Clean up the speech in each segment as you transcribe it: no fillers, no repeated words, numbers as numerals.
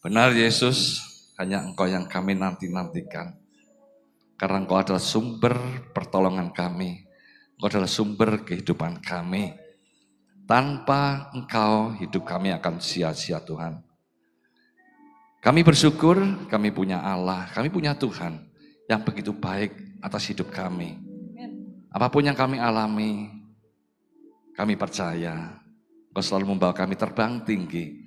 Benar Yesus, hanya Engkau yang kami nanti-nantikan. Karena Engkau adalah sumber pertolongan kami. Engkau adalah sumber kehidupan kami. Tanpa Engkau, hidup kami akan sia-sia Tuhan. Kami bersyukur, kami punya Allah, kami punya Tuhan yang begitu baik atas hidup kami. Apapun yang kami alami, kami percaya Engkau selalu membawa kami terbang tinggi,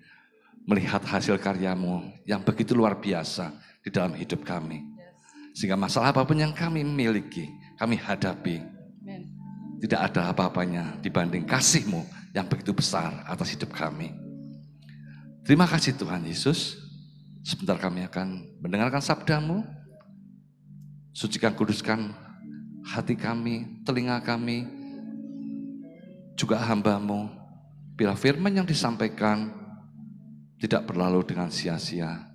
melihat hasil karyamu yang begitu luar biasa di dalam hidup kami. Sehingga masalah apapun yang kami miliki, kami hadapi, tidak ada apa-apanya dibanding kasih-Mu yang begitu besar atas hidup kami. Terima kasih Tuhan Yesus. Sebentar kami akan mendengarkan sabda-Mu. Sucikan, kuduskan hati kami, telinga kami, juga hamba-Mu. Bila firman yang disampaikan tidak berlalu dengan sia-sia.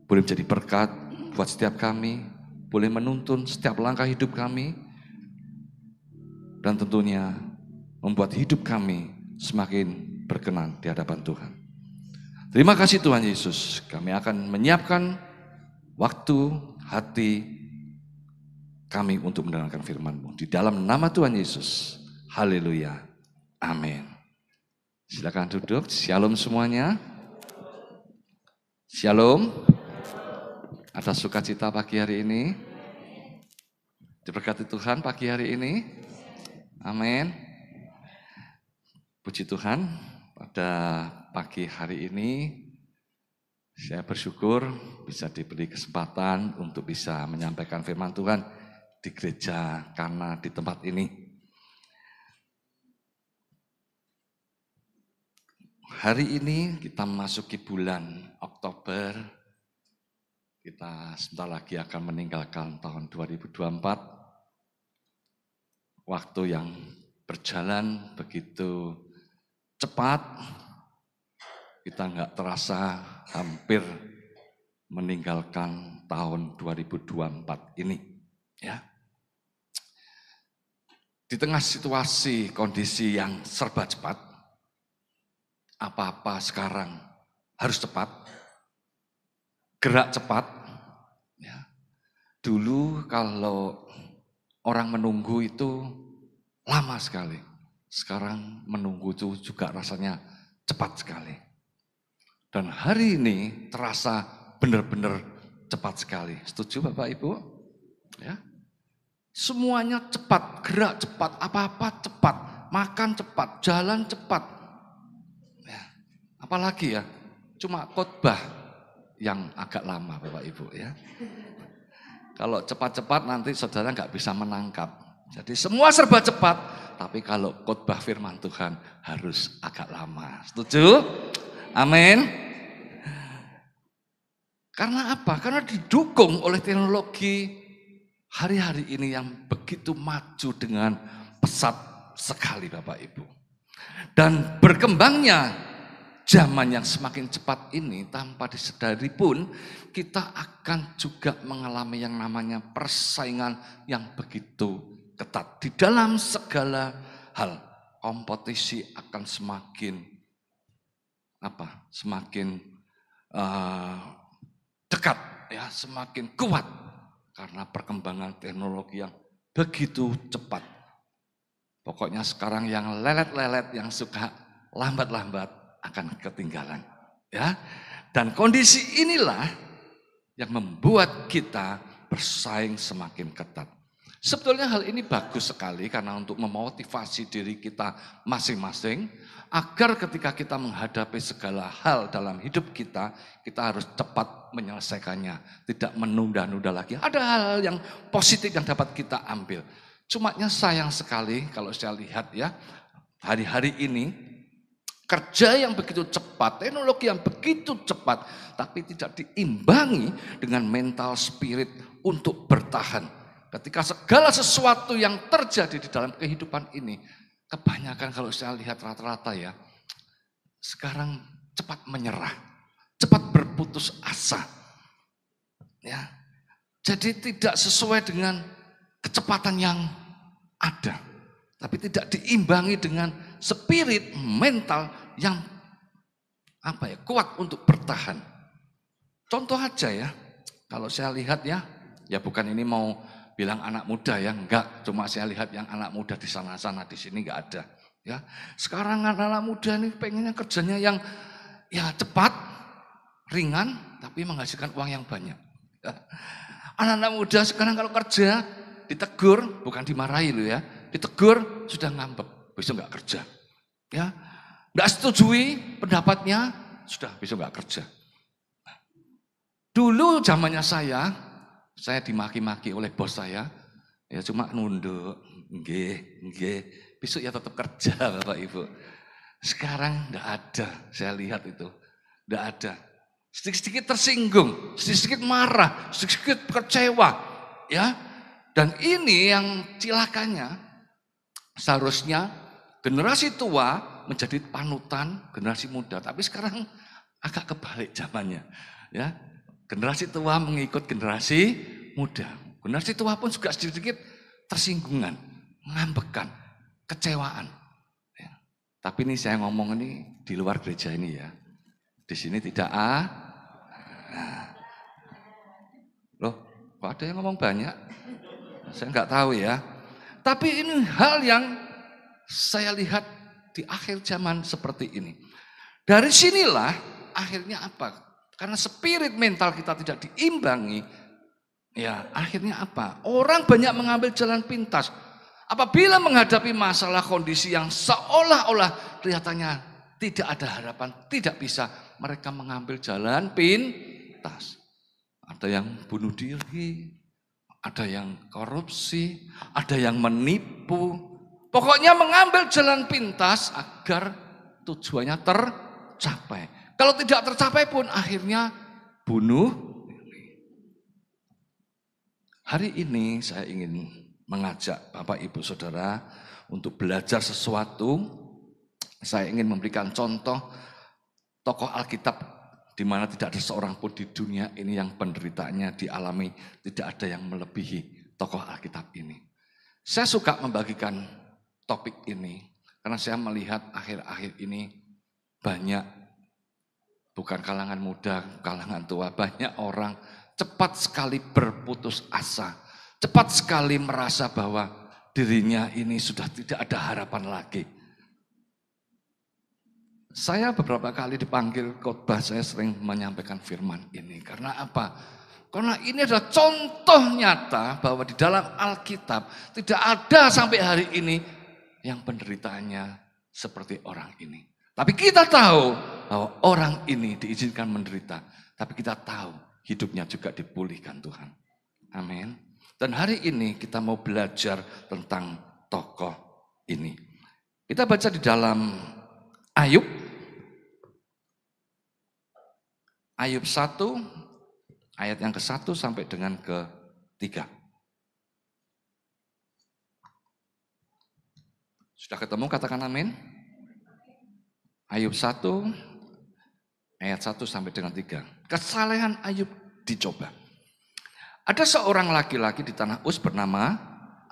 Boleh menjadi berkat buat setiap kami, boleh menuntun setiap langkah hidup kami, dan tentunya membuat hidup kami semakin berkenan di hadapan Tuhan. Terima kasih Tuhan Yesus, kami akan menyiapkan waktu, hati kami untuk mendengarkan firman-Mu. Di dalam nama Tuhan Yesus, haleluya, amin. Silakan duduk, shalom semuanya. Shalom. Ada sukacita pagi hari ini? Diberkati Tuhan pagi hari ini? Amin. Puji Tuhan, pada pagi hari ini saya bersyukur bisa diberi kesempatan untuk bisa menyampaikan firman Tuhan di gereja karena di tempat ini. Hari ini kita memasuki bulan Oktober. Kita sebentar lagi akan meninggalkan tahun 2024. Waktu yang berjalan begitu cepat. Kita nggak terasa hampir meninggalkan tahun 2024 ini. Ya. Di tengah situasi kondisi yang serba cepat, apa-apa sekarang harus cepat, gerak cepat. Ya. Dulu kalau orang menunggu itu lama sekali. Sekarang menunggu itu juga rasanya cepat sekali. Dan hari ini terasa benar-benar cepat sekali. Setuju Bapak Ibu? Ya. Semuanya cepat, gerak cepat, apa-apa cepat, makan cepat, jalan cepat. Ya. Apalagi ya, cuma khotbah yang agak lama Bapak Ibu ya. Kalau cepat-cepat nanti saudara nggak bisa menangkap. Jadi semua serba cepat, tapi kalau khotbah firman Tuhan harus agak lama. Setuju? Amin. Karena apa? Karena didukung oleh teknologi hari-hari ini yang begitu maju dengan pesat sekali Bapak Ibu. Dan berkembangnya zaman yang semakin cepat ini tanpa disadari pun kita akan juga mengalami yang namanya persaingan yang begitu ketat. Di dalam segala hal kompetisi akan semakin dekat ya, semakin kuat karena perkembangan teknologi yang begitu cepat. Pokoknya sekarang yang lelet-lelet, yang suka lambat-lambat akan ketinggalan. Ya. Dan kondisi inilah yang membuat kita bersaing semakin ketat. Sebetulnya hal ini bagus sekali karena untuk memotivasi diri kita masing-masing agar ketika kita menghadapi segala hal dalam hidup kita harus cepat menyelesaikannya, tidak menunda-nunda lagi. Ada hal-hal yang positif yang dapat kita ambil. Cumanya sayang sekali kalau saya lihat ya, hari-hari ini kerja yang begitu cepat, teknologi yang begitu cepat, tapi tidak diimbangi dengan mental spirit untuk bertahan. Ketika segala sesuatu yang terjadi di dalam kehidupan ini, kebanyakan kalau saya lihat rata-rata ya, sekarang cepat menyerah, cepat berputus asa. Ya. Jadi tidak sesuai dengan kecepatan yang ada, tapi tidak diimbangi dengan spirit mental yang kuat untuk bertahan. Contoh aja ya, kalau saya lihat ya bukan ini mau bilang anak muda ya, enggak, cuma saya lihat yang anak muda di sana-sana, di sini enggak ada. Ya, sekarang anak-anak muda ini pengennya kerjanya yang ya cepat, ringan, tapi menghasilkan uang yang banyak. Ya. Anak-anak muda sekarang kalau kerja ditegur, bukan dimarahi loh ya, ditegur sudah ngambek, besok enggak kerja. Ya, enggak setujui pendapatnya, sudah besok enggak kerja. Dulu zamannya saya dimaki-maki oleh bos saya, ya cuma nunduk, nggih, besok ya tetap kerja Bapak Ibu. Sekarang enggak ada, saya lihat itu, enggak ada. Sedikit-sedikit tersinggung, sedikit-sedikit marah, sedikit kecewa, ya. Dan ini yang cilakanya, seharusnya generasi tua menjadi panutan generasi muda, tapi sekarang agak kebalik zamannya, ya. Generasi tua mengikut generasi muda. Generasi tua pun juga sedikit-sedikit tersinggungan, ngambekan, kecewaan. Ya. Tapi ini saya ngomong ini di luar gereja ini ya. Di sini tidak Nah. Loh, kok ada yang ngomong banyak? Saya nggak tahu ya. Tapi ini hal yang saya lihat di akhir zaman seperti ini. Dari sinilah akhirnya apa? Karena spirit mental kita tidak diimbangi, ya akhirnya apa? Orang banyak mengambil jalan pintas. Apabila menghadapi masalah kondisi yang seolah-olah kelihatannya tidak ada harapan, tidak bisa, mereka mengambil jalan pintas. Ada yang bunuh diri, ada yang korupsi, ada yang menipu. Pokoknya mengambil jalan pintas agar tujuannya tercapai. Kalau tidak tercapai pun akhirnya bunuh diri. Hari ini saya ingin mengajak Bapak Ibu Saudara untuk belajar sesuatu. Saya ingin memberikan contoh tokoh Alkitab di mana tidak ada seorang pun di dunia ini yang penderitaannya dialami, tidak ada yang melebihi tokoh Alkitab ini. Saya suka membagikan topik ini karena saya melihat akhir-akhir ini banyak, bukan kalangan muda, kalangan tua, banyak orang cepat sekali berputus asa, cepat sekali merasa bahwa dirinya ini sudah tidak ada harapan lagi. Saya beberapa kali dipanggil khotbah, saya sering menyampaikan firman ini. Karena apa? Karena ini adalah contoh nyata bahwa di dalam Alkitab tidak ada sampai hari ini yang penderitaannya seperti orang ini. Tapi kita tahu bahwa orang ini diizinkan menderita. Tapi kita tahu hidupnya juga dipulihkan Tuhan. Amin. Dan hari ini kita mau belajar tentang tokoh ini. Kita baca di dalam Ayub. Ayub 1, ayat yang ke-1 sampai dengan ke-3. Sudah ketemu, katakan amin. Ayub 1, ayat 1 sampai dengan 3. Kesalehan Ayub dicoba. Ada seorang laki-laki di tanah Uz bernama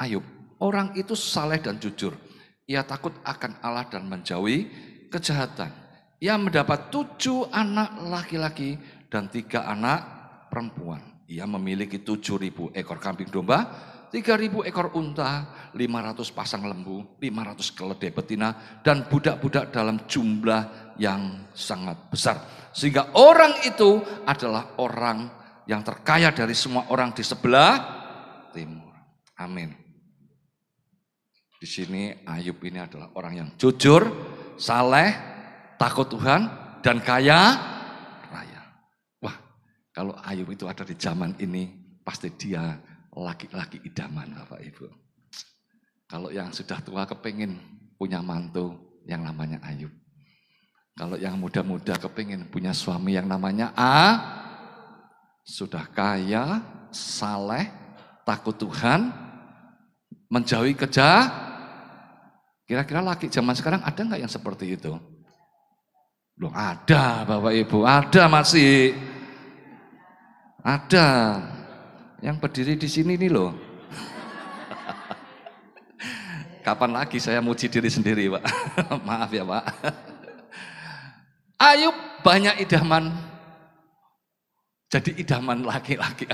Ayub. Orang itu saleh dan jujur. Ia takut akan Allah dan menjauhi kejahatan. Ia mendapat 7 anak laki-laki dan 3 anak perempuan. Ia memiliki 7.000 ekor kambing domba, 3.000 ekor unta, 500 pasang lembu, 500 keledai betina, dan budak-budak dalam jumlah yang sangat besar. Sehingga orang itu adalah orang yang terkaya dari semua orang di sebelah timur. Amin. Di sini Ayub ini adalah orang yang jujur, saleh, takut Tuhan, dan kaya raya. Wah, kalau Ayub itu ada di zaman ini, pasti dia laki-laki idaman Bapak Ibu. Kalau yang sudah tua kepingin punya mantu yang namanya Ayub. Kalau yang muda-muda kepingin punya suami yang namanya sudah kaya, saleh, takut Tuhan, menjauhi Kira-kira laki zaman sekarang ada nggak yang seperti itu? Belum ada Bapak Ibu, ada masih. Ada. Yang berdiri di sini nih loh. Kapan lagi saya muji diri sendiri Pak? Maaf ya Pak. Ayub banyak idaman, jadi idaman laki-laki,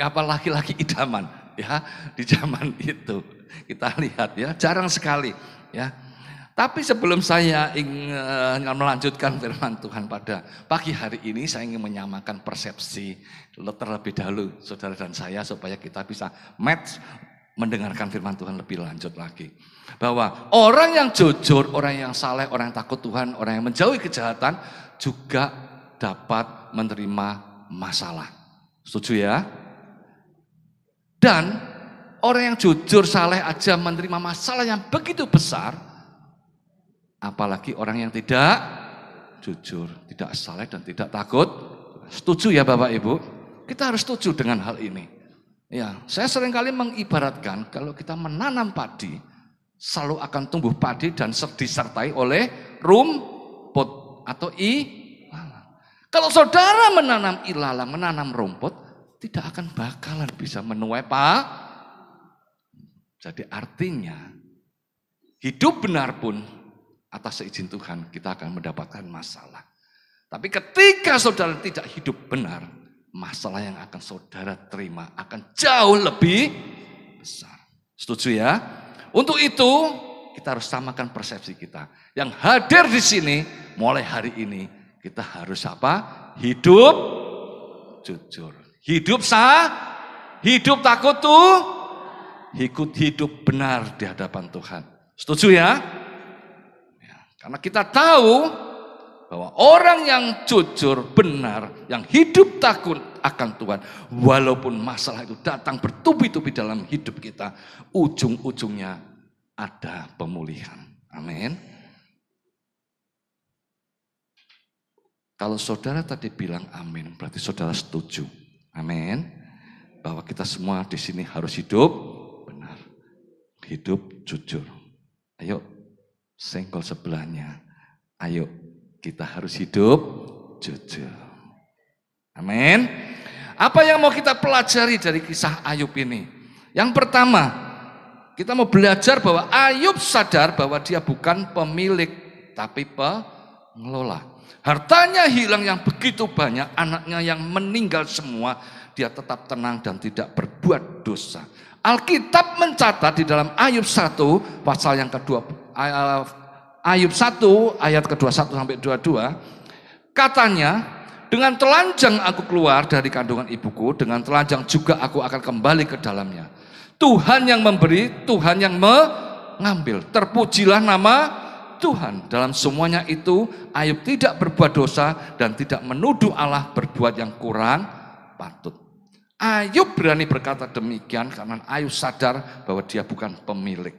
laki-laki idaman ya di zaman itu. Kita lihat ya, jarang sekali ya. Tapi sebelum saya ingin melanjutkan firman Tuhan pada pagi hari ini, saya ingin menyamakan persepsi terlebih dahulu saudara dan saya supaya kita bisa match mendengarkan firman Tuhan lebih lanjut lagi. Bahwa orang yang jujur, orang yang saleh, orang yang takut Tuhan, orang yang menjauhi kejahatan juga dapat menerima masalah. Setuju ya? Dan orang yang jujur, saleh aja menerima masalah yang begitu besar, apalagi orang yang tidak jujur, tidak saleh dan tidak takut. Setuju ya Bapak Ibu? Kita harus setuju dengan hal ini. Ya, saya seringkali mengibaratkan kalau kita menanam padi, selalu akan tumbuh padi dan disertai oleh rumput atau ilalang. Kalau saudara menanam ilalang, menanam rumput, tidak akan bakalan bisa menuai Jadi artinya hidup benar pun atas seizin Tuhan kita akan mendapatkan masalah. Tapi ketika saudara tidak hidup benar, masalah yang akan saudara terima akan jauh lebih besar. Setuju ya? Untuk itu kita harus samakan persepsi kita. Yang hadir di sini mulai hari ini kita harus apa? Hidup jujur. Hidup hidup takut hidup benar di hadapan Tuhan. Setuju ya? Karena kita tahu bahwa orang yang jujur, benar, yang hidup takut akan Tuhan, walaupun masalah itu datang bertubi-tubi dalam hidup kita, ujung-ujungnya ada pemulihan. Amin. Kalau saudara tadi bilang amin, berarti saudara setuju. Amin. Bahwa kita semua di sini harus hidup benar, hidup jujur. Ayo. Senggol sebelahnya, ayo kita harus hidup jujur. Amin. Apa yang mau kita pelajari dari kisah Ayub ini? Yang pertama, kita mau belajar bahwa Ayub sadar bahwa dia bukan pemilik, tapi pengelola. Hartanya hilang yang begitu banyak, anaknya yang meninggal semua, dia tetap tenang dan tidak berbuat dosa. Alkitab mencatat di dalam Ayub 1 pasal yang kedua, Ayub 1 ayat ke-21 sampai 22, katanya, dengan telanjang aku keluar dari kandungan ibuku, dengan telanjang juga aku akan kembali ke dalamnya. Tuhan yang memberi, Tuhan yang mengambil. Terpujilah nama Tuhan. Dalam semuanya itu Ayub tidak berbuat dosa dan tidak menuduh Allah berbuat yang kurang patut. Ayub berani berkata demikian karena Ayub sadar bahwa dia bukan pemilik,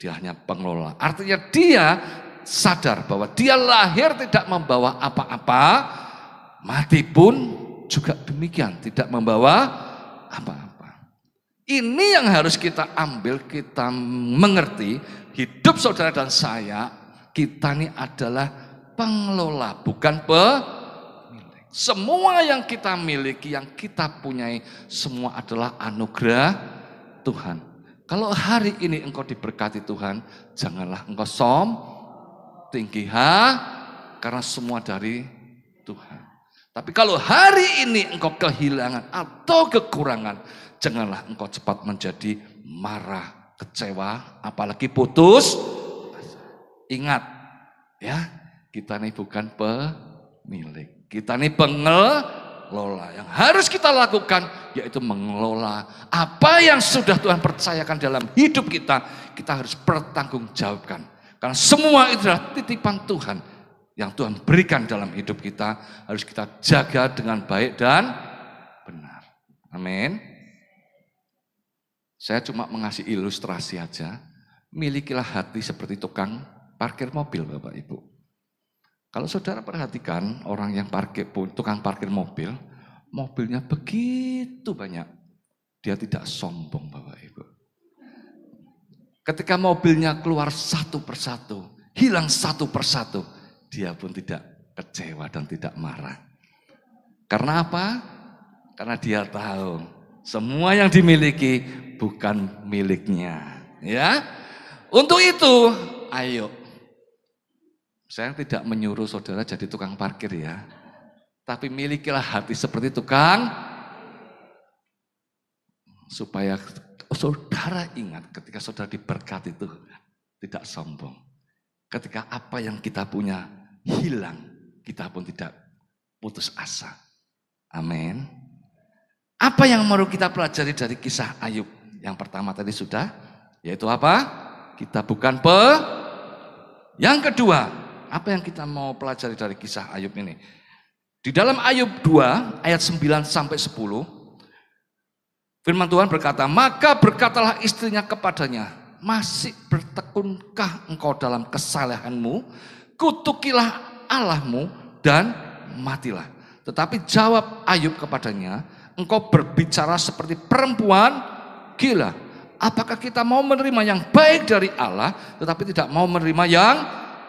dia hanya pengelola. Artinya dia sadar bahwa dia lahir tidak membawa apa-apa, mati pun juga demikian, tidak membawa apa-apa. Ini yang harus kita ambil, kita mengerti, hidup saudara dan saya, kita ini adalah pengelola, bukan pemilik. Semua yang kita miliki, yang kita punyai, semua adalah anugerah Tuhan. Kalau hari ini engkau diberkati Tuhan, janganlah engkau tinggi karena semua dari Tuhan. Tapi kalau hari ini engkau kehilangan atau kekurangan, janganlah engkau cepat menjadi marah, kecewa, apalagi putus. Ingat ya, kita ini bukan pemilik. Kita ini pengelola. Yang harus kita lakukan yaitu mengelola apa yang sudah Tuhan percayakan dalam hidup kita. Kita harus bertanggungjawabkan. Karena semua itu adalah titipan Tuhan yang Tuhan berikan dalam hidup kita. Harus kita jaga dengan baik dan benar. Amin. Saya cuma mengasih ilustrasi aja. Milikilah hati seperti tukang parkir mobil, Bapak Ibu. Kalau saudara perhatikan orang yang tukang parkir mobil, mobilnya begitu banyak. Dia tidak sombong, Bapak Ibu. Ketika mobilnya keluar satu persatu, hilang satu persatu, dia pun tidak kecewa dan tidak marah. Karena apa? Karena dia tahu semua yang dimiliki bukan miliknya. Ya, untuk itu, ayo Saya tidak menyuruh saudara jadi tukang parkir ya. Tapi milikilah hati seperti tukang, supaya saudara ingat ketika saudara diberkati itu tidak sombong. Ketika apa yang kita punya hilang, kita pun tidak putus asa. Amin. Apa yang mau kita pelajari dari kisah Ayub? Yang pertama tadi sudah, yaitu apa? Kita bukan Yang kedua, apa yang kita mau pelajari dari kisah Ayub ini? Di dalam Ayub 2 ayat 9 sampai 10, firman Tuhan berkata, maka berkatalah istrinya kepadanya, masih bertekunkah engkau dalam kesalehanmu? Kutukilah Allahmu dan matilah. Tetapi jawab Ayub kepadanya, engkau berbicara seperti perempuan gila. Apakah kita mau menerima yang baik dari Allah, tetapi tidak mau menerima yang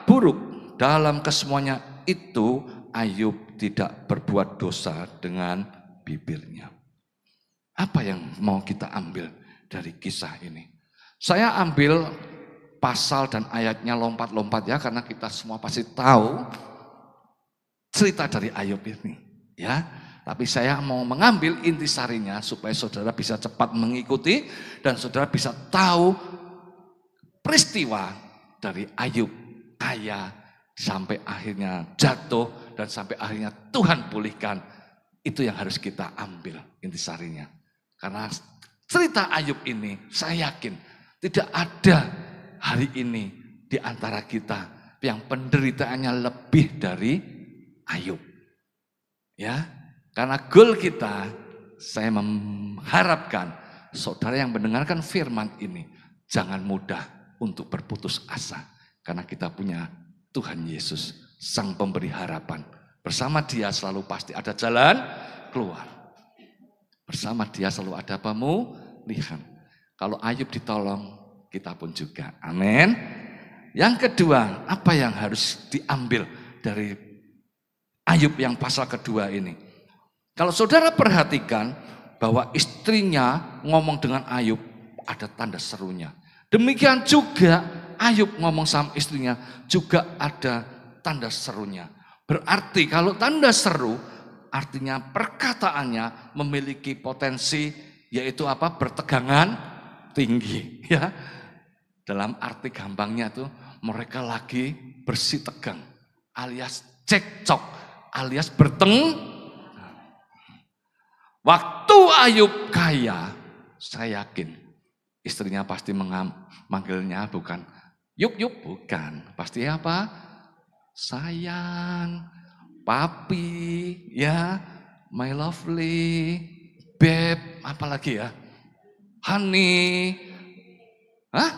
buruk? Dalam kesemuanya itu Ayub tidak berbuat dosa dengan bibirnya. Apa yang mau kita ambil dari kisah ini? Saya ambil pasal dan ayatnya lompat-lompat ya, karena kita semua pasti tahu cerita dari Ayub ini, ya. Tapi saya mau mengambil intisarinya supaya saudara bisa cepat mengikuti dan saudara bisa tahu peristiwa dari Ayub kaya sampai akhirnya jatuh dan sampai akhirnya Tuhan pulihkan. Itu yang harus kita ambil intisarinya. Karena cerita Ayub ini saya yakin tidak ada hari ini di antara kita yang penderitaannya lebih dari Ayub. Ya. Karena goal kita, saya mengharapkan saudara yang mendengarkan firman ini jangan mudah untuk berputus asa. Karena kita punya Tuhan Yesus, Sang Pemberi harapan. Bersama Dia selalu pasti ada jalan keluar. Bersama Dia selalu ada pemulihan. Kalau Ayub ditolong, kita pun juga. Amin. Yang kedua, apa yang harus diambil dari Ayub yang pasal kedua ini? Kalau saudara perhatikan bahwa istrinya ngomong dengan Ayub, ada tanda serunya. Demikian juga Ayub ngomong sama istrinya, juga ada tanda serunya. Berarti kalau tanda seru, artinya perkataannya memiliki potensi, yaitu apa? Bertegangan tinggi. Ya, dalam arti gampangnya tuh mereka lagi bersih tegang, alias cekcok, alias Waktu Ayub kaya, saya yakin istrinya pasti manggilnya bukan Yub, bukan. Pasti apa? Sayang, papi, ya, my lovely, babe, apalagi ya? Honey. Hah?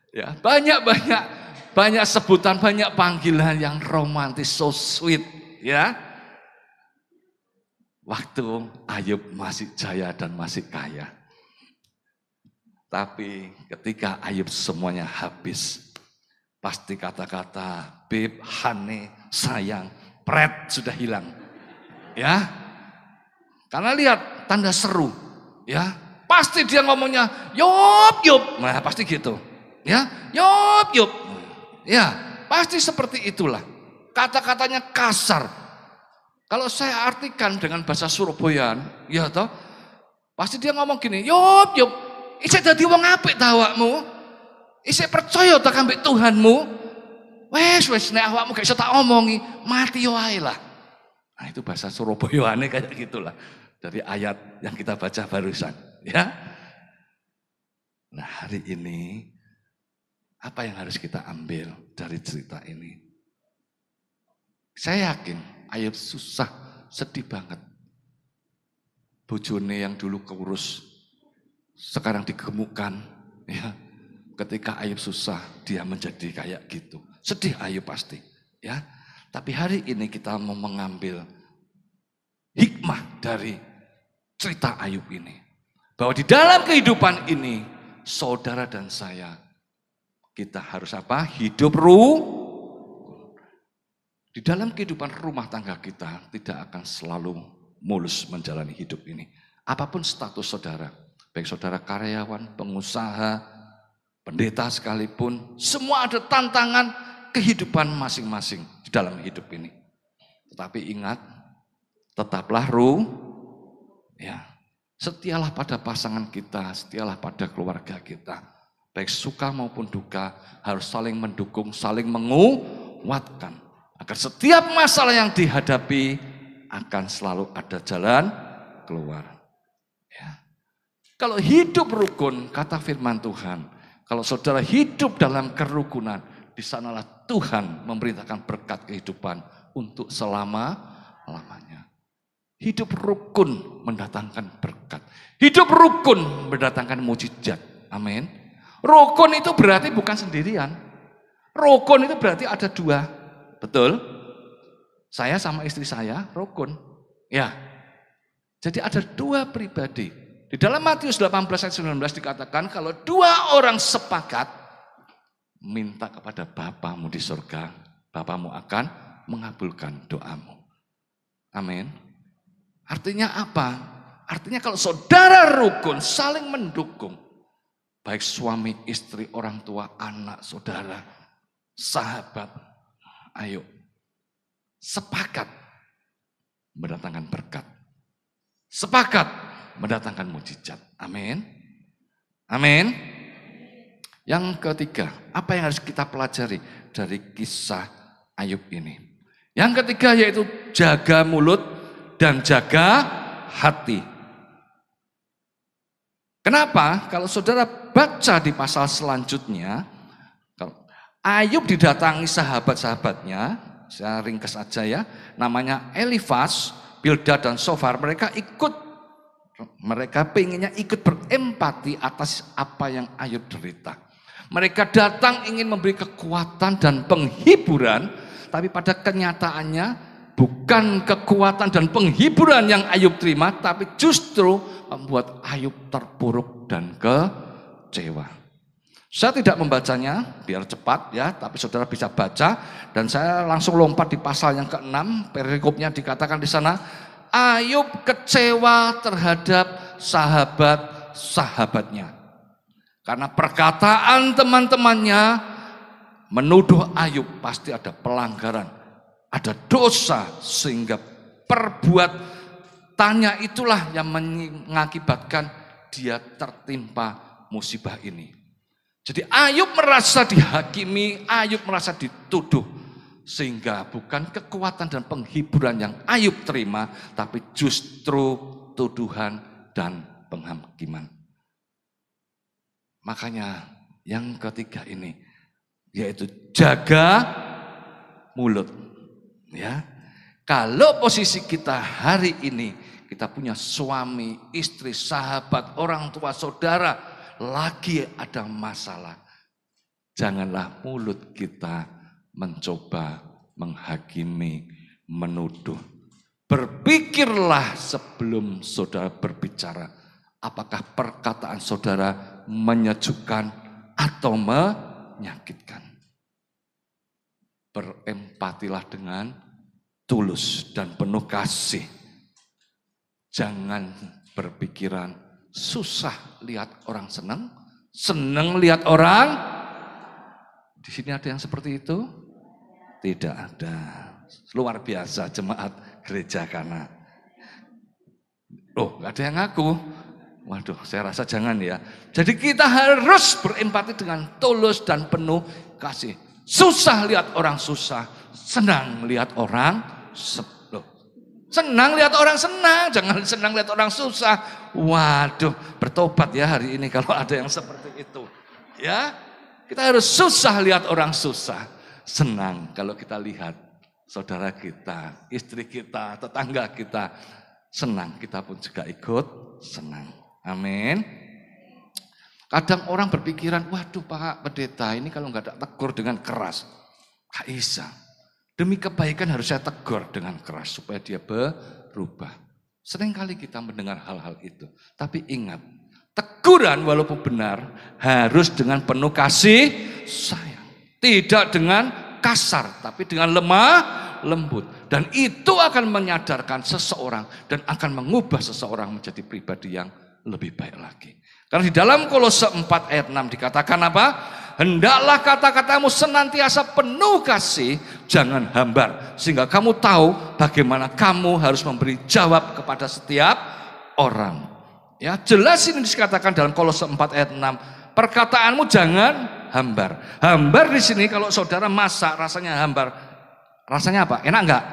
Ya, banyak sebutan, banyak panggilan yang romantis, so sweet, ya. Waktu Ayub masih jaya dan masih kaya. Tapi ketika Ayub semuanya habis, pasti kata-kata babe, honey, sayang, pret sudah hilang. Ya. Karena lihat tanda seru, ya. Pasti dia ngomongnya Yub. Nah, pasti gitu. Ya, Yub. Ya, pasti seperti itulah. Kata-katanya kasar. Kalau saya artikan dengan bahasa Surabayaan, ya toh, pasti dia ngomong gini, Yub, isih dadi wong apik ta awakmu? Isih percaya ta kambek Tuhanmu? Wes nek awakmu gak iso tak omongi, mati yo ae lah. Nah, itu bahasa Surabayaane kayak gitulah. Dari ayat yang kita baca barusan, ya. Nah, hari ini apa yang harus kita ambil dari cerita ini? Saya yakin Ayub susah, sedih banget. Bojone yang dulu kurus, sekarang digemukkan. Ya. Ketika Ayub susah, dia menjadi kayak gitu. Sedih Ayub pasti. Ya. Tapi hari ini kita mau mengambil hikmah dari cerita Ayub ini. Bahwa di dalam kehidupan ini, saudara dan saya, kita harus apa? Hidup di dalam kehidupan rumah tangga kita tidak akan selalu mulus menjalani hidup ini. Apapun status saudara, Baik saudara karyawan, pengusaha, pendeta sekalipun, semua ada tantangan kehidupan masing-masing di dalam hidup ini. Tetapi ingat, tetaplah setialah pada pasangan kita, setialah pada keluarga kita. Baik suka maupun duka, harus saling mendukung, saling menguatkan. Agar setiap masalah yang dihadapi akan selalu ada jalan keluar. Ya. Kalau hidup rukun, kata firman Tuhan, kalau saudara hidup dalam kerukunan, di sanalah Tuhan memerintahkan berkat kehidupan untuk selama-lamanya. Hidup rukun mendatangkan berkat. Hidup rukun mendatangkan mujizat. Amin. Rukun itu berarti bukan sendirian. Rukun itu berarti ada dua. Betul? Saya sama istri saya rukun. Ya. Jadi ada dua pribadi. Di dalam Matius 18 ayat 19 dikatakan kalau dua orang sepakat minta kepada Bapamu di surga, Bapamu akan mengabulkan doamu. Amin. Artinya apa? Artinya kalau saudara rukun saling mendukung. Baik suami, istri, orang tua, anak, saudara, sahabat. Ayo. Sepakat mendatangkan berkat. Sepakat mendatangkan mujizat. Amin. Amin. Yang ketiga, apa yang harus kita pelajari dari kisah Ayub ini? Yang ketiga yaitu jaga mulut dan jaga hati. Kenapa? Kalau saudara baca di pasal selanjutnya, Ayub didatangi sahabat-sahabatnya, saya ringkas aja ya, namanya Elifas, Bildad dan Sofar, mereka pengennya ikut berempati atas apa yang Ayub derita. Mereka datang ingin memberi kekuatan dan penghiburan, tapi pada kenyataannya bukan kekuatan dan penghiburan yang Ayub terima, tapi justru membuat Ayub terpuruk dan kecewa. Saya tidak membacanya biar cepat ya, tapi saudara bisa baca dan saya langsung lompat di pasal yang ke-6, perikopnya dikatakan di sana, Ayub kecewa terhadap sahabat-sahabatnya. Karena perkataan teman-temannya menuduh Ayub pasti ada pelanggaran, ada dosa, sehingga perbuatannya itulah yang mengakibatkan dia tertimpa musibah ini. Jadi Ayub merasa dihakimi, Ayub merasa dituduh, sehingga bukan kekuatan dan penghiburan yang Ayub terima, tapi justru tuduhan dan penghakiman. Makanya yang ketiga ini yaitu jaga mulut. Ya, kalau posisi kita hari ini kita punya suami, istri, sahabat, orang tua, saudara, lagi ada masalah, janganlah mulut kita mencoba menghakimi, menuduh. Berpikirlah sebelum saudara berbicara, apakah perkataan saudara menyejukkan atau menyakitkan. Berempatilah dengan tulus dan penuh kasih. Jangan berpikiran susah lihat orang senang, senang lihat orang. Di sini ada yang seperti itu? Tidak ada. Luar biasa jemaat gereja Kana. Loh, gak ada yang ngaku. Waduh, saya rasa jangan ya. Jadi kita harus berempati dengan tulus dan penuh kasih. Susah lihat orang susah, senang lihat orang senang lihat orang senang, jangan senang lihat orang susah. Waduh, bertobat ya hari ini kalau ada yang seperti itu. Ya, kita harus susah lihat orang susah, senang kalau kita lihat saudara kita, istri kita, tetangga kita senang, kita pun juga ikut senang. Amin. Kadang orang berpikiran, waduh Pak Pendeta, ini kalau nggak ada tegur dengan keras, gak bisa. Demi kebaikan harus saya tegur dengan keras supaya dia berubah. Seringkali kita mendengar hal-hal itu. Tapi ingat, teguran walaupun benar harus dengan penuh kasih sayang. Tidak dengan kasar, tapi dengan lemah lembut. Dan itu akan menyadarkan seseorang dan akan mengubah seseorang menjadi pribadi yang lebih baik lagi. Karena di dalam Kolose 4 ayat 6 dikatakan apa? Hendaklah kata-katamu senantiasa penuh kasih, jangan hambar, sehingga kamu tahu bagaimana kamu harus memberi jawab kepada setiap orang. Ya, jelas ini dikatakan dalam Kolose 4 ayat 6, perkataanmu jangan hambar. Hambar di sini kalau saudara masak rasanya hambar. Rasanya apa? Enak enggak?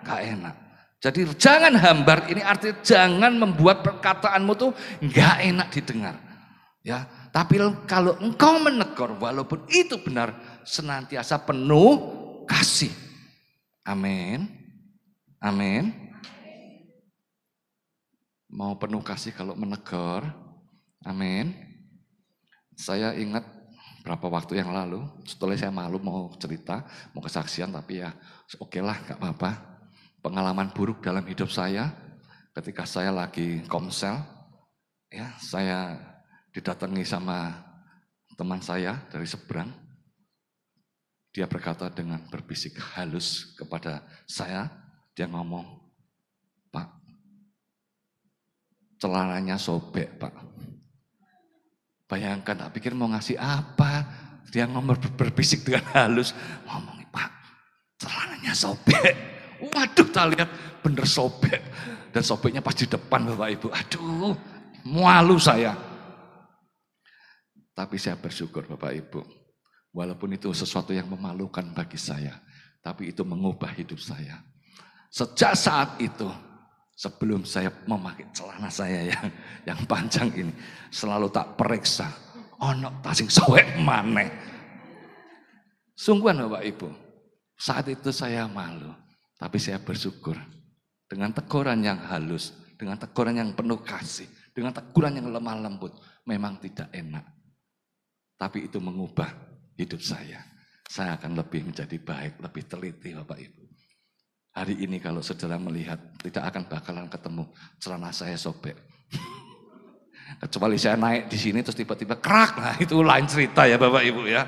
Enggak enak. Jadi jangan hambar, ini artinya jangan membuat perkataanmu tuh enggak enak didengar. Ya, tapi kalau engkau menegur walaupun itu benar, senantiasa penuh kasih. Amin. Amin. Mau penuh kasih kalau menegur. Amin. Saya ingat berapa waktu yang lalu, setelah saya malu mau cerita, mau kesaksian, tapi ya oke lah, gak apa-apa. Pengalaman buruk dalam hidup saya, ketika saya lagi komsel, ya saya didatangi sama teman saya dari seberang. Dia berkata dengan berbisik halus kepada saya, dia ngomong, Pak, celananya sobek, Pak. Bayangkan, tak pikir mau ngasih apa. Dia ngomong berbisik dengan halus, ngomong, Pak, celananya sobek. Waduh, tak lihat bener sobek. Dan sobeknya pas di depan Bapak Ibu. Aduh, malu saya. Tapi saya bersyukur Bapak Ibu, walaupun itu sesuatu yang memalukan bagi saya, tapi itu mengubah hidup saya. Sejak saat itu, sebelum saya memakai celana saya yang panjang ini, selalu tak periksa, ono tasing sawek maneh. Sungguhan Bapak Ibu, saat itu saya malu, tapi saya bersyukur dengan teguran yang halus, dengan teguran yang penuh kasih, dengan teguran yang lemah lembut, memang tidak enak. Tapi itu mengubah hidup saya. Saya akan lebih menjadi baik, lebih teliti Bapak Ibu. Hari ini kalau saudara melihat, tidak akan bakalan ketemu celana saya sobek. Kecuali saya naik di sini terus tiba-tiba kerak, nah itu lain cerita ya Bapak Ibu ya.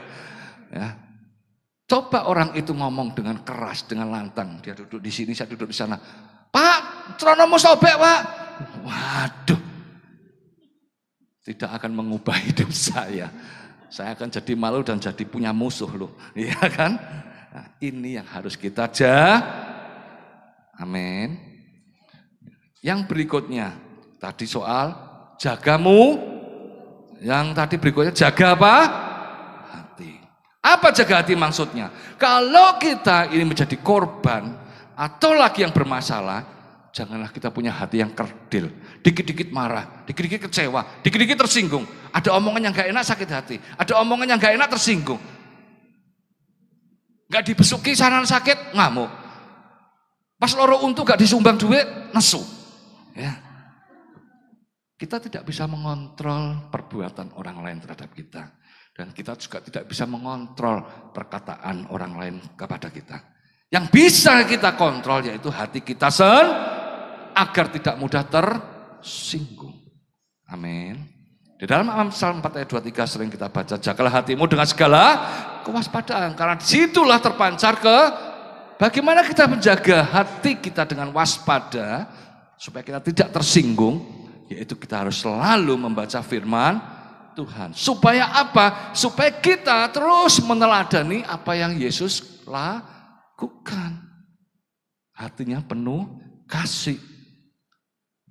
Coba orang itu ngomong dengan keras, dengan lantang. Dia duduk di sini, saya duduk di sana. Pak, celanamu sobek Pak. Waduh, tidak akan mengubah hidup saya. Saya akan jadi malu dan jadi punya musuh loh, iya kan? Nah, ini yang harus kita amin. Yang berikutnya, tadi soal jagamu. Yang tadi berikutnya jaga apa? Hati. Apa jaga hati maksudnya? Kalau kita ini menjadi korban atau lagi yang bermasalah, janganlah kita punya hati yang kerdil. Dikit-dikit marah, dikit-dikit kecewa, dikit-dikit tersinggung. Ada omongan yang gak enak sakit hati. Ada omongan yang gak enak tersinggung. Gak dibesuki saran sakit, ngamuk. Pas loro untu gak disumbang duit, nesu. Ya. Kita tidak bisa mengontrol perbuatan orang lain terhadap kita. Dan kita juga tidak bisa mengontrol perkataan orang lain kepada kita. Yang bisa kita kontrol yaitu hati kita agar tidak mudah tersinggung. Amin. Di dalam Amsal 4 ayat 23 sering kita baca, jagalah hatimu dengan segala kewaspadaan. Karena disitulah terpancar bagaimana kita menjaga hati kita dengan waspada supaya kita tidak tersinggung, yaitu kita harus selalu membaca firman Tuhan. Supaya apa? Supaya kita terus meneladani apa yang Yesus lakukan. Hatinya penuh kasih.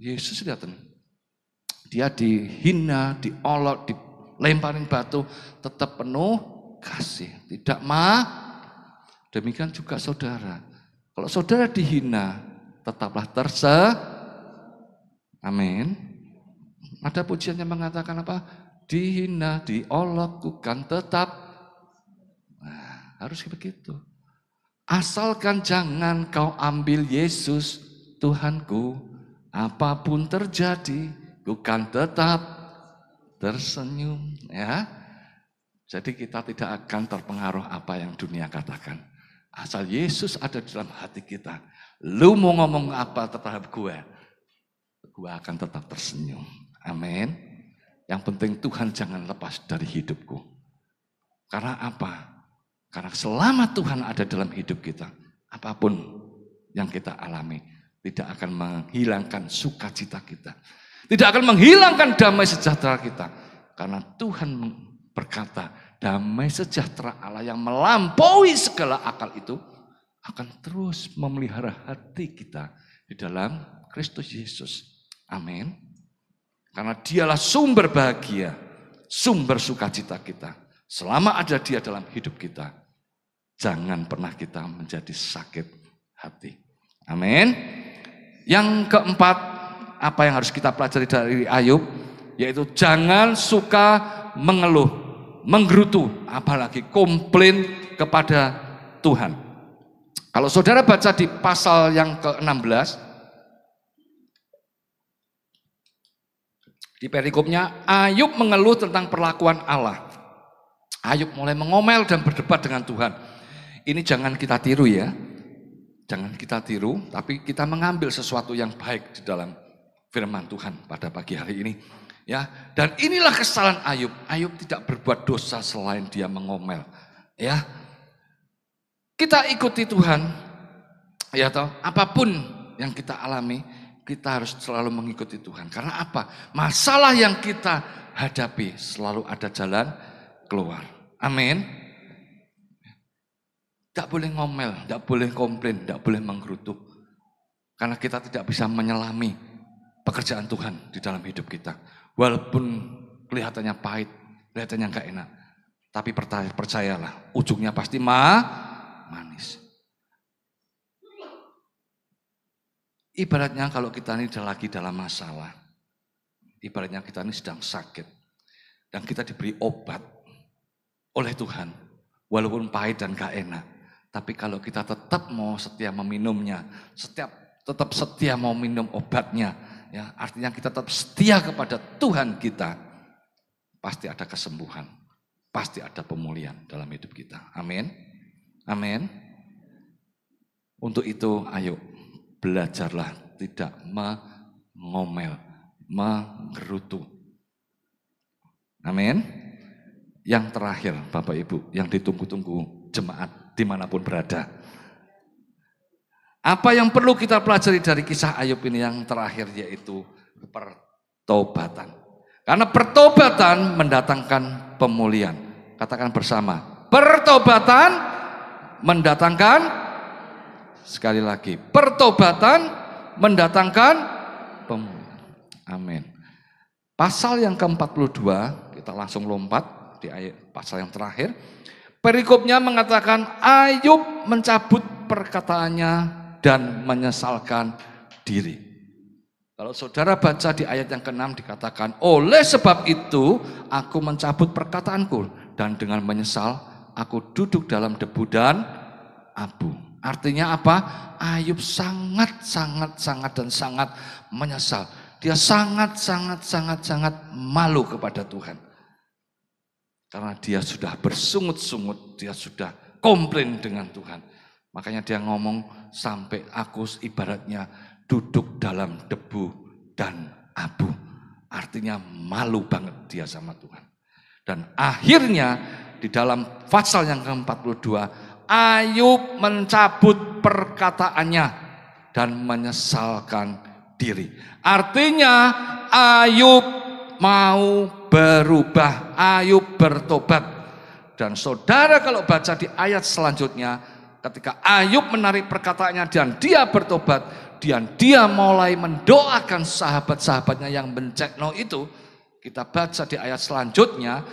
Yesus datang. Dia dihina, diolok, dilemparin batu, tetap penuh kasih. Tidak demikian juga saudara. Kalau saudara dihina, tetaplah amin. Ada pujian yang mengatakan apa? Dihina, diolok, bukan tetap. Nah, harus begitu. Asalkan jangan kau ambil Yesus, Tuhanku, apapun terjadi, bukan tetap tersenyum. Ya, jadi kita tidak akan terpengaruh apa yang dunia katakan. Asal Yesus ada di dalam hati kita, lu mau ngomong apa terhadap gue akan tetap tersenyum. Amin. Yang penting Tuhan jangan lepas dari hidupku. Karena apa? Karena selama Tuhan ada dalam hidup kita, apapun yang kita alami tidak akan menghilangkan sukacita kita. Tidak akan menghilangkan damai sejahtera kita. Karena Tuhan berkata, damai sejahtera Allah yang melampaui segala akal itu akan terus memelihara hati kita di dalam Kristus Yesus. Amin. Karena dialah sumber bahagia, sumber sukacita kita. Selama ada dia dalam hidup kita, jangan pernah kita menjadi sakit hati. Amin. Yang keempat, apa yang harus kita pelajari dari Ayub, yaitu jangan suka mengeluh, menggerutu, apalagi komplain kepada Tuhan. Kalau saudara baca di pasal yang ke-16, di perikopnya, Ayub mengeluh tentang perlakuan Allah. Ayub mulai mengomel dan berdebat dengan Tuhan. Ini jangan kita tiru ya. Jangan kita tiru, tapi kita mengambil sesuatu yang baik di dalam firman Tuhan pada pagi hari ini. Ya, dan inilah kesalahan Ayub. Ayub tidak berbuat dosa selain dia mengomel. Ya, kita ikuti Tuhan. Ya toh, apapun yang kita alami, kita harus selalu mengikuti Tuhan. Karena apa? Masalah yang kita hadapi selalu ada jalan keluar. Amin. Tidak boleh ngomel, tidak boleh komplain, tidak boleh menggerutu. Karena kita tidak bisa menyelami pekerjaan Tuhan di dalam hidup kita. Walaupun kelihatannya pahit, kelihatannya enggak enak. Tapi percayalah, ujungnya pasti manis. Ibaratnya kalau kita ini lagi dalam masalah, ibaratnya kita ini sedang sakit, dan kita diberi obat oleh Tuhan, walaupun pahit dan gak enak. Tapi kalau kita tetap mau setia meminumnya, tetap setia mau minum obatnya, ya artinya kita tetap setia kepada Tuhan kita, pasti ada kesembuhan, pasti ada pemulihan dalam hidup kita. Amin, amin. Untuk itu, ayo belajarlah tidak mengomel, menggerutu. Amin. Yang terakhir, Bapak Ibu, yang ditunggu-tunggu jemaat dimanapun berada. Apa yang perlu kita pelajari dari kisah Ayub ini yang terakhir, yaitu pertobatan. Karena pertobatan mendatangkan pemulihan. Katakan bersama, pertobatan mendatangkan, sekali lagi, pertobatan mendatangkan pemulihan. Amin. Pasal yang ke-42, kita langsung lompat di ayat pasal yang terakhir. Perikopnya mengatakan Ayub mencabut perkataannya dan menyesalkan diri. Kalau saudara baca di ayat yang ke-6 dikatakan, oleh sebab itu aku mencabut perkataanku dan dengan menyesal aku duduk dalam debu dan abu. Artinya apa? Ayub sangat menyesal. Dia sangat malu kepada Tuhan. Karena dia sudah bersungut-sungut, dia sudah komplain dengan Tuhan. Makanya dia ngomong sampai aku ibaratnya duduk dalam debu dan abu. Artinya malu banget dia sama Tuhan. Dan akhirnya di dalam pasal yang ke-42, Ayub mencabut perkataannya dan menyesalkan diri. Artinya Ayub mau berubah, Ayub bertobat. Dan saudara kalau baca di ayat selanjutnya, ketika Ayub menarik perkataannya dan dia bertobat, dan dia mulai mendoakan sahabat-sahabatnya yang bencekno itu, kita baca di ayat selanjutnya,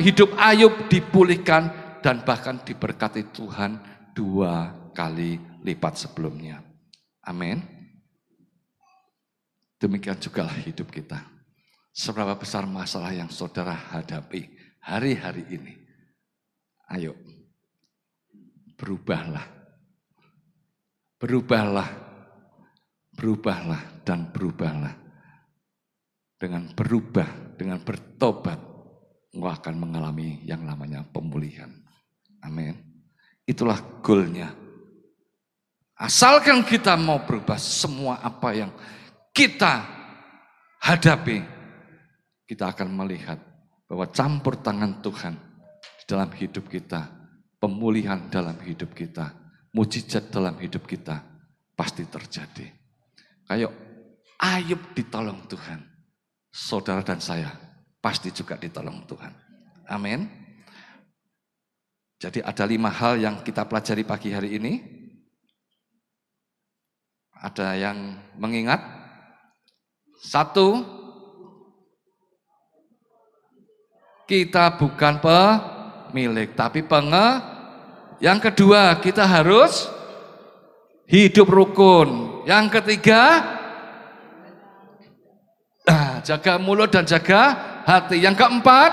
hidup Ayub dipulihkan dan bahkan diberkati Tuhan 2 kali lipat sebelumnya. Amin. Demikian juga hidup kita. Seberapa besar masalah yang saudara hadapi hari-hari ini, ayo berubahlah. Berubahlah dan berubahlah. Dengan berubah, dengan bertobat, engkau akan mengalami yang namanya pemulihan. Amin. Itulah goalnya. Asalkan kita mau berubah, semua apa yang kita hadapi, kita akan melihat bahwa campur tangan Tuhan di dalam hidup kita, pemulihan dalam hidup kita, mujizat dalam hidup kita pasti terjadi. Ayo Ayub ditolong Tuhan. Saudara dan saya pasti juga ditolong Tuhan. Amin. Jadi ada 5 hal yang kita pelajari pagi hari ini. Ada yang mengingat? 1, kita bukan pemilik, tapi Yang kedua, kita harus hidup rukun. Yang ketiga, jaga mulut dan jaga hati. Yang keempat,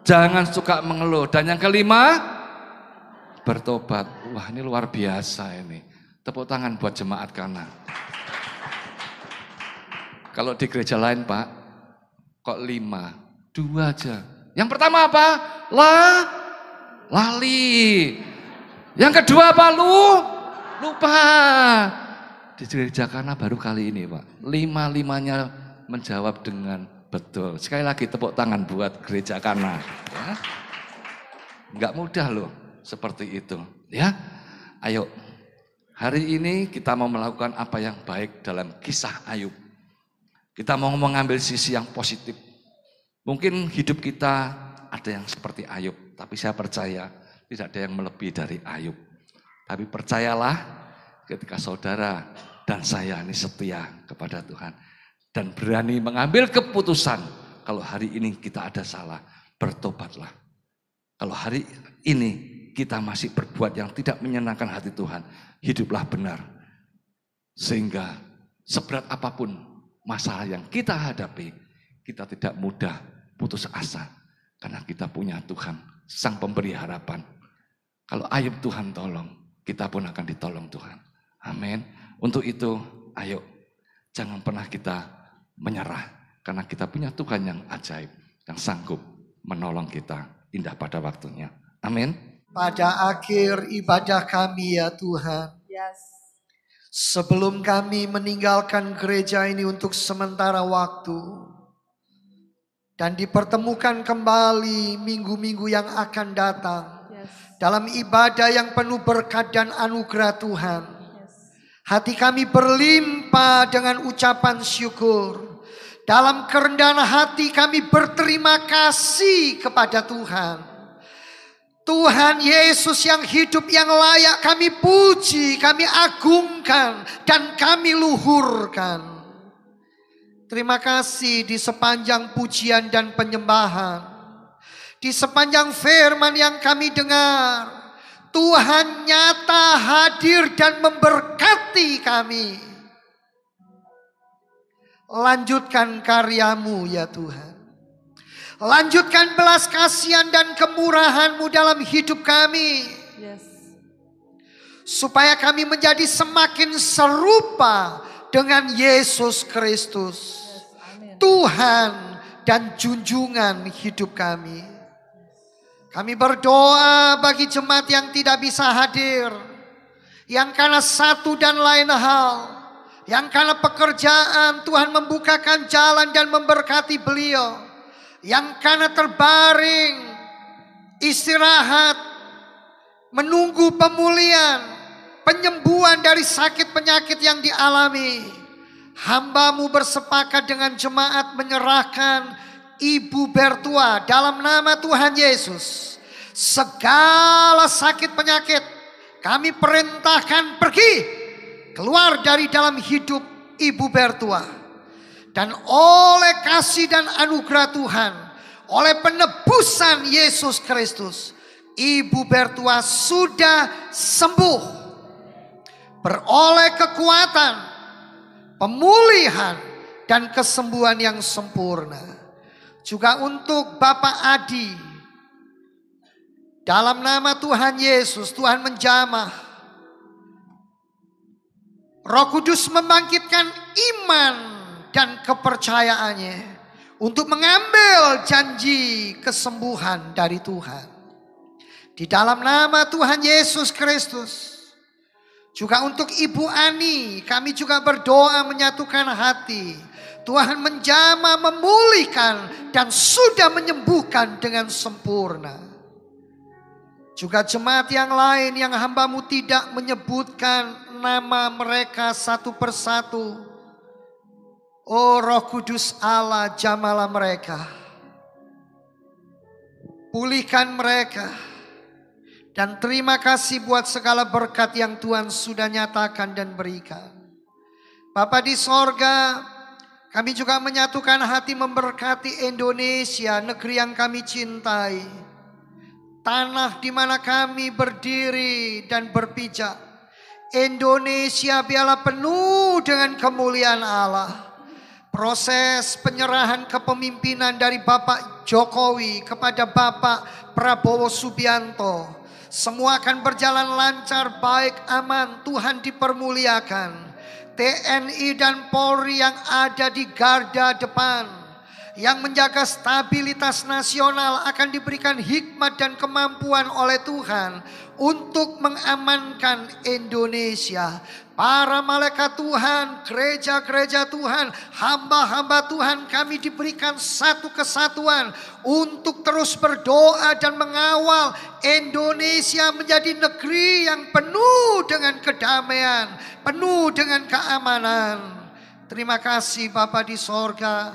jangan suka mengeluh. Dan yang kelima, bertobat. Wah, ini luar biasa ini. Tepuk tangan buat jemaat Kana. Kalau di gereja lain, Pak, kok 5? 2 aja. Yang pertama apa? Lali. Yang kedua apa? Lupa. Di gereja Kana baru kali ini, Pak. 5-5-nya menjawab dengan betul. Sekali lagi tepuk tangan buat gereja Kana. Ya. Enggak mudah loh seperti itu. Ya, ayo. Hari ini kita mau melakukan apa yang baik dalam kisah Ayub. Kita mau mengambil sisi yang positif. Mungkin hidup kita ada yang seperti Ayub, tapi saya percaya tidak ada yang melebihi dari Ayub. Tapi percayalah ketika saudara dan saya ini setia kepada Tuhan dan berani mengambil keputusan, kalau hari ini kita ada salah, bertobatlah. Kalau hari ini kita masih berbuat yang tidak menyenangkan hati Tuhan, hiduplah benar. Sehingga seberat apapun masalah yang kita hadapi, kita tidak mudah putus asa. Karena kita punya Tuhan, Sang Pemberi harapan. Kalau Ayub Tuhan tolong, kita pun akan ditolong Tuhan. Amin. Untuk itu, ayo jangan pernah kita menyerah. Karena kita punya Tuhan yang ajaib, yang sanggup menolong kita indah pada waktunya. Amin. Pada akhir ibadah kami ya Tuhan. Yes. Sebelum kami meninggalkan gereja ini untuk sementara waktu. Dan dipertemukan kembali minggu-minggu yang akan datang. Yes. Dalam ibadah yang penuh berkat dan anugerah Tuhan. Yes. Hati kami berlimpah dengan ucapan syukur. Dalam kerendahan hati kami berterima kasih kepada Tuhan. Tuhan Yesus yang hidup yang layak kami puji, kami agungkan dan kami luhurkan. Terima kasih di sepanjang pujian dan penyembahan. Di sepanjang firman yang kami dengar. Tuhan nyata hadir dan memberkati kami. Lanjutkan karyamu ya Tuhan. Lanjutkan belas kasihan dan kemurahan-Mu dalam hidup kami. Yes. Supaya kami menjadi semakin serupa dengan Yesus Kristus. Amin. Tuhan dan junjungan hidup kami. Kami berdoa bagi jemaat yang tidak bisa hadir. Yang karena satu dan lain hal. Yang karena pekerjaan Tuhan membukakan jalan dan memberkati beliau. Yang karena terbaring, istirahat, menunggu pemulihan, penyembuhan dari sakit penyakit yang dialami. Hamba-Mu bersepakat dengan jemaat menyerahkan Ibu Bertua dalam nama Tuhan Yesus. Segala sakit penyakit kami perintahkan pergi, keluar dari dalam hidup Ibu Bertua. Dan oleh kasih dan anugerah Tuhan, oleh penebusan Yesus Kristus, Ibu Bertua sudah sembuh. Beroleh kekuatan, pemulihan, dan kesembuhan yang sempurna. Juga untuk Bapak Adi. Dalam nama Tuhan Yesus, Tuhan menjamah. Roh Kudus membangkitkan iman dan kepercayaannya untuk mengambil janji kesembuhan dari Tuhan. Di dalam nama Tuhan Yesus Kristus. Juga untuk Ibu Ani, kami juga berdoa menyatukan hati. Tuhan menjamah, memulihkan dan sudah menyembuhkan dengan sempurna. Juga jemaat yang lain yang hamba-Mu tidak menyebutkan nama mereka satu persatu. Oh Roh Kudus Allah, jamalah mereka. Pulihkan mereka. Dan terima kasih buat segala berkat yang Tuhan sudah nyatakan dan berikan. Bapa di sorga, kami juga menyatukan hati memberkati Indonesia, negeri yang kami cintai. Tanah di mana kami berdiri dan berpijak. Indonesia biarlah penuh dengan kemuliaan Allah. Proses penyerahan kepemimpinan dari Bapak Jokowi kepada Bapak Prabowo Subianto. Semua akan berjalan lancar, baik, aman, Tuhan dipermuliakan. TNI dan Polri yang ada di garda depan, yang menjaga stabilitas nasional akan diberikan hikmat dan kemampuan oleh Tuhan untuk mengamankan Indonesia. Para malaikat Tuhan, gereja-gereja Tuhan, hamba-hamba Tuhan, kami diberikan satu kesatuan untuk terus berdoa dan mengawal Indonesia menjadi negeri yang penuh dengan kedamaian, penuh dengan keamanan. Terima kasih Bapa di sorga.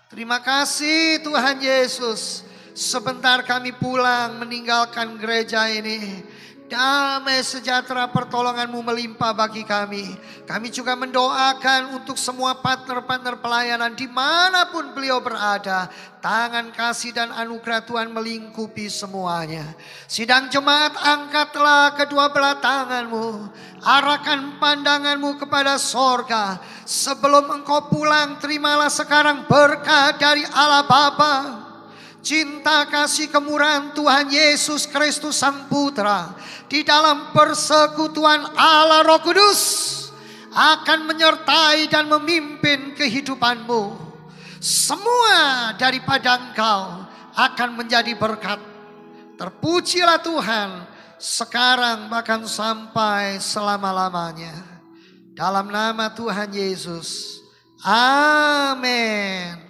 Terima kasih Tuhan Yesus. Sebentar kami pulang meninggalkan gereja ini. Damai sejahtera pertolongan-Mu melimpah bagi kami. Kami juga mendoakan untuk semua partner-partner pelayanan dimanapun beliau berada. Tangan kasih dan anugerah Tuhan melingkupi semuanya. Sidang jemaat, angkatlah kedua belah tangan-Mu. Arahkan pandangan-Mu kepada sorga. Sebelum Engkau pulang, terimalah sekarang berkat dari Allah Bapa. Cinta kasih kemurahan Tuhan Yesus Kristus Sang Putra di dalam persekutuan Allah Roh Kudus akan menyertai dan memimpin kehidupanmu. Semua daripada engkau akan menjadi berkat. Terpujilah Tuhan sekarang bahkan sampai selama-lamanya. Dalam nama Tuhan Yesus. Amin.